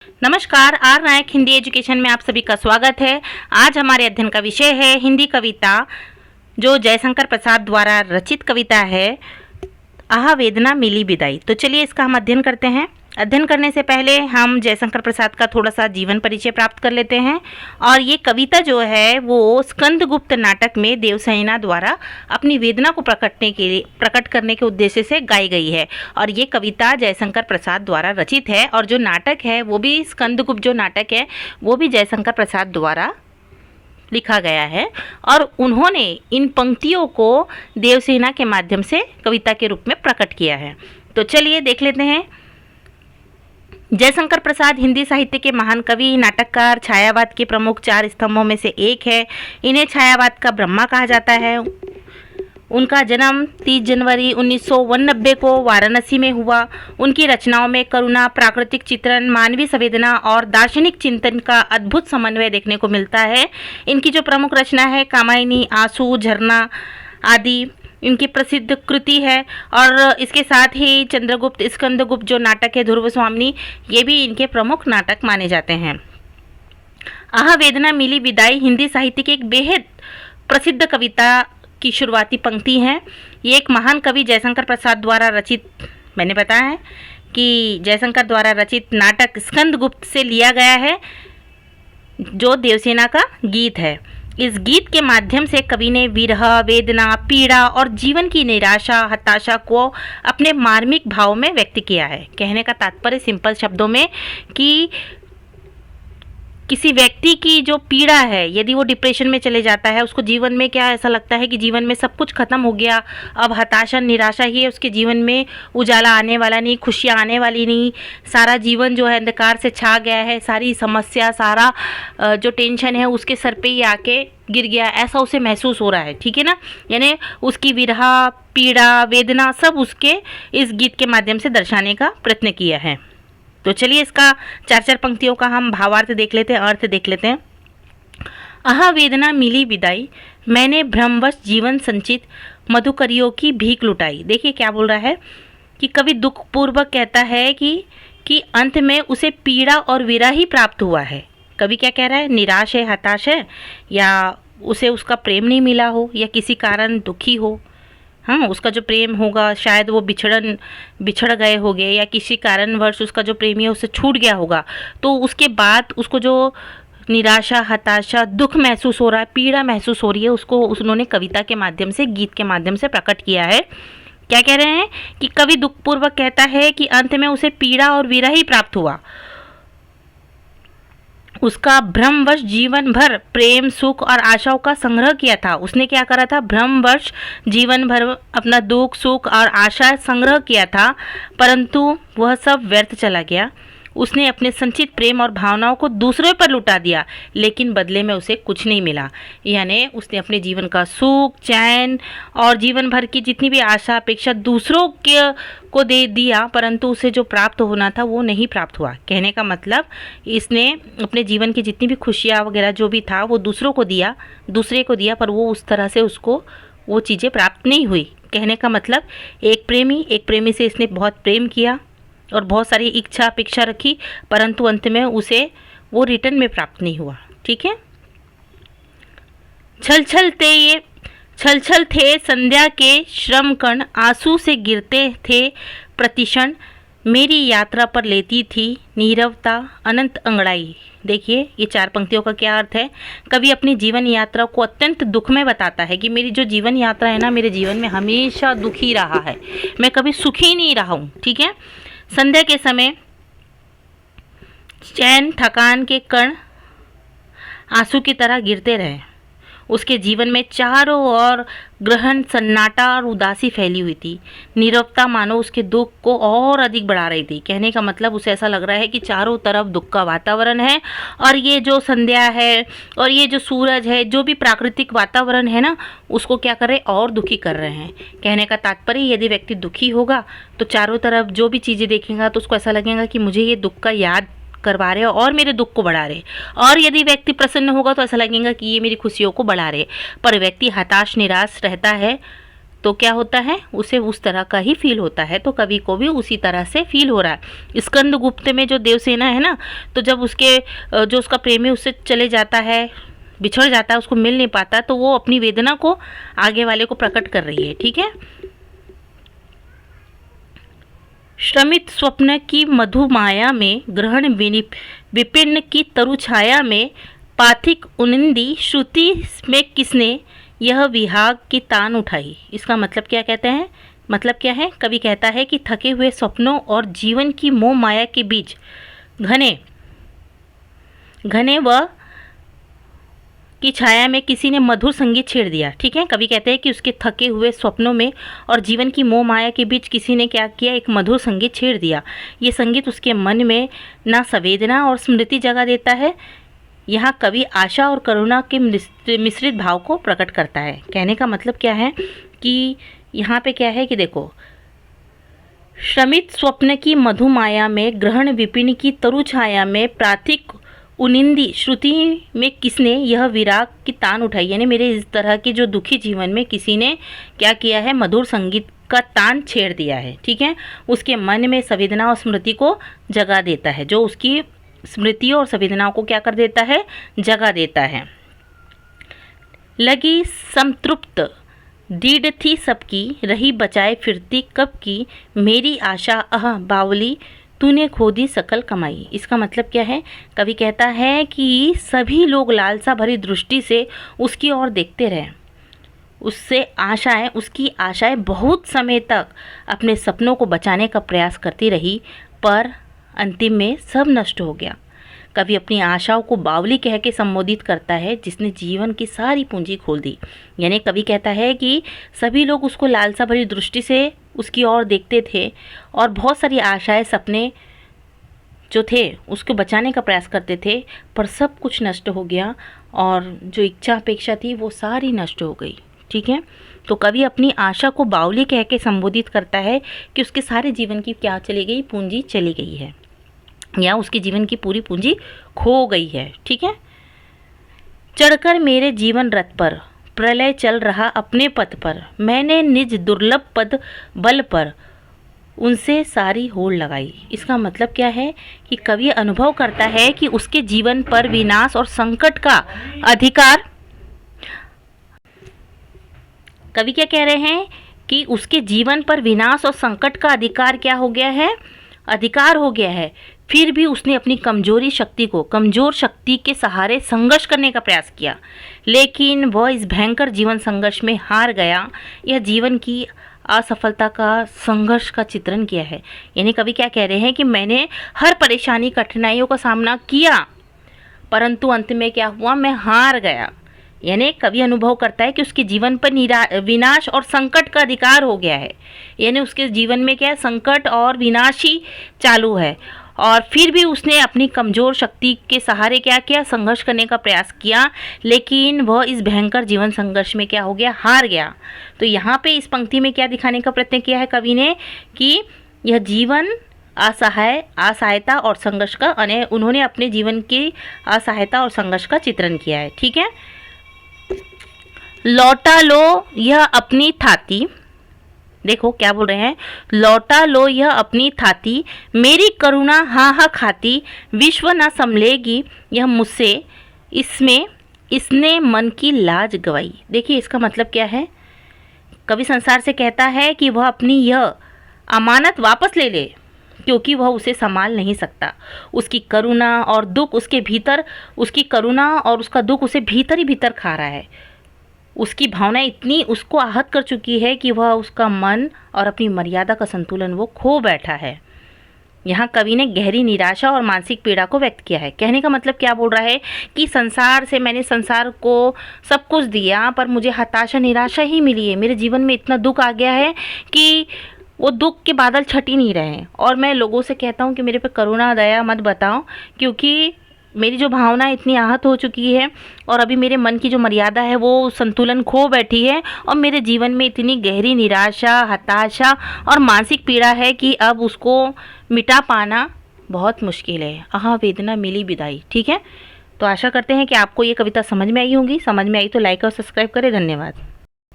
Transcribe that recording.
नमस्कार, are Nayak Hindi education में आप सभी का स्वागत है। आज हमारे अध्ययन का विषय है हिंदी कविता, जो जयशंकर प्रसाद द्वारा रचित कविता है आहा वेदना मिली विदाई। तो चलिए इसका हम अध्ययन करते हैं। अध्ययन करने से पहले हम जयशंकर प्रसाद का थोड़ा सा जीवन परिचय प्राप्त कर लेते हैं। और ये कविता जो है वो स्कंदगुप्त नाटक में देवसेना द्वारा अपनी वेदना को प्रकट करने के उद्देश्य से गाई गई है। और ये कविता जयशंकर प्रसाद द्वारा रचित है और जो नाटक है वो भी स्कंदगुप्त जो नाटक है वो भी जयशंकर प्रसाद द्वारा लिखा गया है। और उन्होंने इन पंक्तियों को देवसेना के माध्यम से कविता के रूप में प्रकट किया है। तो चलिए देख लेते हैं। जयशंकर प्रसाद हिंदी साहित्य के महान कवि, नाटककार, छायावाद के प्रमुख 4 स्तंभों में से एक है। इन्हें छायावाद का ब्रह्मा कहा जाता है। उनका जन्म 30 जनवरी 1989 को वाराणसी में हुआ। उनकी रचनाओं में करुणा, प्राकृतिक चित्रण, मानवीय संवेदना और दार्शनिक चिंतन का अद्भुत समन्वय देखने को मिलता है। इनकी जो प्रमुख रचना है कामायनी, आंसू, झरना आदि इनकी प्रसिद्ध कृति है। और इसके साथ ही चंद्रगुप्त, स्कंदगुप्त जो नाटक है, ध्रुव स्वामिनी, ये भी इनके प्रमुख नाटक माने जाते हैं। आहा वेदना मिली विदाई हिंदी साहित्य की एक बेहद प्रसिद्ध कविता की शुरुआती पंक्ति है। ये एक महान कवि जयशंकर प्रसाद द्वारा रचित, मैंने बताया है कि जयशंकर द्वारा रचित नाटक स्कंदगुप्त से लिया गया है, जो देवसेना का गीत है। इस गीत के माध्यम से कवि ने विरह, वेदना, पीड़ा और जीवन की निराशा, हताशा को अपने मार्मिक भाव में व्यक्त किया है। कहने का तात्पर्य सिंपल शब्दों में कि किसी व्यक्ति की जो पीड़ा है, यदि वो डिप्रेशन में चले जाता है, उसको जीवन में क्या ऐसा लगता है कि जीवन में सब कुछ खत्म हो गया, अब हताशा निराशा ही है उसके जीवन में, उजाला आने वाला नहीं, खुशियाँ आने वाली नहीं, सारा जीवन जो है अंधकार से छा गया है, सारी समस्या, सारा जो टेंशन है उसके सर पे ही आके गिर गया, ऐसा उसे महसूस हो रहा है। ठीक है ना, यानी उसकी विरह, पीड़ा, वेदना सब उसके इस गीत के माध्यम से दर्शाने का प्रयत्न किया है। तो चलिए इसका 4 पंक्तियों का हम भावार्थ देख लेते हैं, अर्थ देख लेते हैं। आहा वेदना मिली विदाई, मैंने भ्रमवश जीवन संचित मधुकरियों की भीख लुटाई। देखिए क्या बोल रहा है कि कवि दुखपूर्वक कहता है कि अंत में उसे पीड़ा और विरह ही प्राप्त हुआ है। कवि क्या कह रहा है, निराश है, हताश है, या उसे उसका प्रेम नहीं मिला हो, या किसी कारण दुखी हो। हाँ, उसका जो प्रेम होगा शायद वो बिछड़ गए होंगे, या किसी कारणवश उसका जो प्रेमी है उससे छूट गया होगा। तो उसके बाद उसको जो निराशा, हताशा, दुख महसूस हो रहा है, पीड़ा महसूस हो रही है, उसको उन्होंने कविता के माध्यम से, गीत के माध्यम से प्रकट किया है। क्या कह रहे हैं कि कवि दुखपूर्वक कहता है कि अंत में उसे पीड़ा और विरह ही प्राप्त हुआ। उसका भ्रमवश जीवन भर प्रेम, सुख और आशाओं का संग्रह किया था। उसने क्या करा था, भ्रमवश जीवन भर अपना दुख, सुख और आशा संग्रह किया था, परंतु वह सब व्यर्थ चला गया। उसने अपने संचित प्रेम और भावनाओं को दूसरों पर लुटा दिया, लेकिन बदले में उसे कुछ नहीं मिला। यानी उसने अपने जीवन का सुख, चैन और जीवन भर की जितनी भी आशा अपेक्षा दूसरों को दे दिया, परंतु उसे जो प्राप्त होना था वो नहीं प्राप्त हुआ। कहने का मतलब इसने अपने जीवन की जितनी भी खुशियाँ वगैरह जो भी था वो दूसरे को दिया, पर वो उस तरह से उसको वो चीज़ें प्राप्त नहीं हुई। कहने का मतलब एक प्रेमी से इसने बहुत प्रेम किया और बहुत सारी इच्छा अपेक्षा रखी, परंतु अंत में उसे वो रिटर्न में प्राप्त नहीं हुआ। ठीक है। छल छल थे संध्या के श्रम कण, आंसू से गिरते थे प्रतिक्षण, मेरी यात्रा पर लेती थी नीरवता अनंत अंगड़ाई। देखिए ये 4 पंक्तियों का क्या अर्थ है। कवि अपनी जीवन यात्रा को अत्यंत दुख में बताता है कि मेरी जो जीवन यात्रा है ना, मेरे जीवन में हमेशा दुख ही रहा है, मैं कभी सुखी नहीं रहा हूँ। ठीक है। संध्या के समय चैन, थकान के कण आंसू की तरह गिरते रहे। उसके जीवन में चारों ओर ग्रहण, सन्नाटा और उदासी फैली हुई थी। नीरवता मानो उसके दुख को और अधिक बढ़ा रही थी। कहने का मतलब उसे ऐसा लग रहा है कि चारों तरफ दुख का वातावरण है, और ये जो संध्या है और ये जो सूरज है, जो भी प्राकृतिक वातावरण है ना, उसको क्या कर रहे, और दुखी कर रहे हैं। कहने का तात्पर्य यदि व्यक्ति दुखी होगा तो चारों तरफ जो भी चीज़ें देखेगा तो उसको ऐसा लगेगा कि मुझे ये दुख का याद करवा रहे और मेरे दुख को बढ़ा रहे, और यदि व्यक्ति प्रसन्न होगा तो ऐसा लगेगा कि ये मेरी खुशियों को बढ़ा रहे। पर व्यक्ति हताश, निराश रहता है तो क्या होता है, उसे उस तरह का ही फील होता है। तो कवि को भी उसी तरह से फील हो रहा है। स्कंदगुप्त में जो देवसेना है ना, तो जब उसके जो उसका प्रेमी उससे चले जाता है, बिछड़ जाता है, उसको मिल नहीं पाता, तो वो अपनी वेदना को आगे वाले को प्रकट कर रही है। ठीक है। श्रमित स्वप्न की मधुमाया में, ग्रहण विपिन की तरु छाया में, पाथिक उनिंदी श्रुति में किसने यह विहाग की तान उठाई। इसका मतलब क्या कहते हैं, मतलब क्या है, कवि कहता है कि थके हुए सपनों और जीवन की मोह माया के बीच घने व की छाया में किसी ने मधुर संगीत छेड़ दिया। ठीक है। कवि कहते हैं कि उसके थके हुए स्वप्नों में और जीवन की मोह माया के बीच किसी ने क्या किया, एक मधुर संगीत छेड़ दिया। ये संगीत उसके मन में ना संवेदना और स्मृति जगा देता है। यहाँ कवि आशा और करुणा के मिश्रित भाव को प्रकट करता है। कहने का मतलब क्या है कि यहाँ पे क्या है कि देखो, श्रमित स्वप्न की मधुमाया में, ग्रहण विपिन की तरु छाया में, प्राथिक उनिंदी श्रुति में किसने यह विराग की तान उठाई। यानी मेरे इस तरह के जो दुखी जीवन में किसी ने क्या किया है, मधुर संगीत का तान छेड़ दिया है। ठीक है। उसके मन में संवेदना और स्मृति को जगा देता है, जो उसकी स्मृति और संवेदनाओं को क्या कर देता है, जगा देता है। लगी संतृप्त दीढ़ थी सबकी, रही बचाए फिरती कब की, मेरी आशा अह बावली तूने खो दी सकल कमाई। इसका मतलब क्या है, कवि कहता है कि सभी लोग लालसा भरी दृष्टि से उसकी ओर देखते रहे, उससे आशाएं, उसकी आशाएं बहुत समय तक अपने सपनों को बचाने का प्रयास करती रही, पर अंतिम में सब नष्ट हो गया। कवि अपनी आशाओं को बावली कह के संबोधित करता है, जिसने जीवन की सारी पूंजी खोल दी। यानी कवि कहता है कि सभी लोग उसको लालसा भरी दृष्टि से उसकी ओर देखते थे और बहुत सारी आशाएं, सपने जो थे उसको बचाने का प्रयास करते थे, पर सब कुछ नष्ट हो गया और जो इच्छा अपेक्षा थी वो सारी नष्ट हो गई। ठीक है। तो कवि अपनी आशा को बावली कह के संबोधित करता है कि उसके सारे जीवन की क्या चली गई, पूंजी चली गई है, या उसके जीवन की पूरी पूंजी खो गई है। ठीक है। चढ़कर मेरे जीवन रथ पर, प्रलय चल रहा अपने पथ पर, मैंने निज दुर्लभ पद बल पर उनसे सारी होड़ लगाई। इसका मतलब क्या है कि कवि अनुभव करता है कि उसके जीवन पर विनाश और संकट का अधिकार, कवि क्या कह रहे हैं कि उसके जीवन पर विनाश और संकट का अधिकार क्या हो गया है, अधिकार हो गया है। फिर भी उसने अपनी कमजोर शक्ति के सहारे संघर्ष करने का प्रयास किया, लेकिन वह इस भयंकर जीवन संघर्ष में हार गया। यह जीवन की असफलता का, संघर्ष का चित्रण किया है। यानी कवि क्या कह रहे हैं कि मैंने हर परेशानी, कठिनाइयों का सामना किया, परंतु अंत में क्या हुआ, मैं हार गया। यानी कवि अनुभव करता है कि उसके जीवन पर विनाश और संकट का अधिकार हो गया है। यानी उसके जीवन में क्या है, संकट और विनाश ही चालू है, और फिर भी उसने अपनी कमज़ोर शक्ति के सहारे क्या किया, संघर्ष करने का प्रयास किया, लेकिन वह इस भयंकर जीवन संघर्ष में क्या हो गया, हार गया। तो यहाँ पे इस पंक्ति में क्या दिखाने का प्रयत्न किया है कवि ने कि यह जीवन असहायता और संघर्ष का, उन्होंने अपने जीवन की असहायता और संघर्ष का चित्रण किया है। ठीक है। लौटा लो यह अपनी थाती, देखो क्या बोल रहे हैं, लौटा लो यह अपनी थाती, मेरी करुणा हाँ हाँ खाती, विश्व न संभलेगी यह मुझसे, इसने मन की लाज गवाई। देखिए इसका मतलब क्या है, कवि संसार से कहता है कि वह अपनी यह अमानत वापस ले ले, क्योंकि वह उसे संभाल नहीं सकता। उसकी करुणा और दुख उसके भीतर, उसकी करुणा और उसका दुख उसे भीतर ही भीतर खा रहा है। उसकी भावना इतनी उसको आहत कर चुकी है कि वह उसका मन और अपनी मर्यादा का संतुलन वो खो बैठा है। यहाँ कवि ने गहरी निराशा और मानसिक पीड़ा को व्यक्त किया है। कहने का मतलब क्या बोल रहा है कि संसार से, मैंने संसार को सब कुछ दिया, पर मुझे हताशा, निराशा ही मिली है। मेरे जीवन में इतना दुख आ गया है कि वो दुख के बादल छट ही नहीं रहे हैं, और मैं लोगों से कहता हूँ कि मेरे पे करुणा दया मत बताओ, क्योंकि मेरी जो भावना इतनी आहत हो चुकी है और अभी मेरे मन की जो मर्यादा है वो संतुलन खो बैठी है, और मेरे जीवन में इतनी गहरी निराशा, हताशा और मानसिक पीड़ा है कि अब उसको मिटा पाना बहुत मुश्किल है। आहा वेदना मिली विदाई। ठीक है। तो आशा करते हैं कि आपको ये कविता समझ में आई होगी। समझ में आई तो लाइक और सब्सक्राइब करें। धन्यवाद।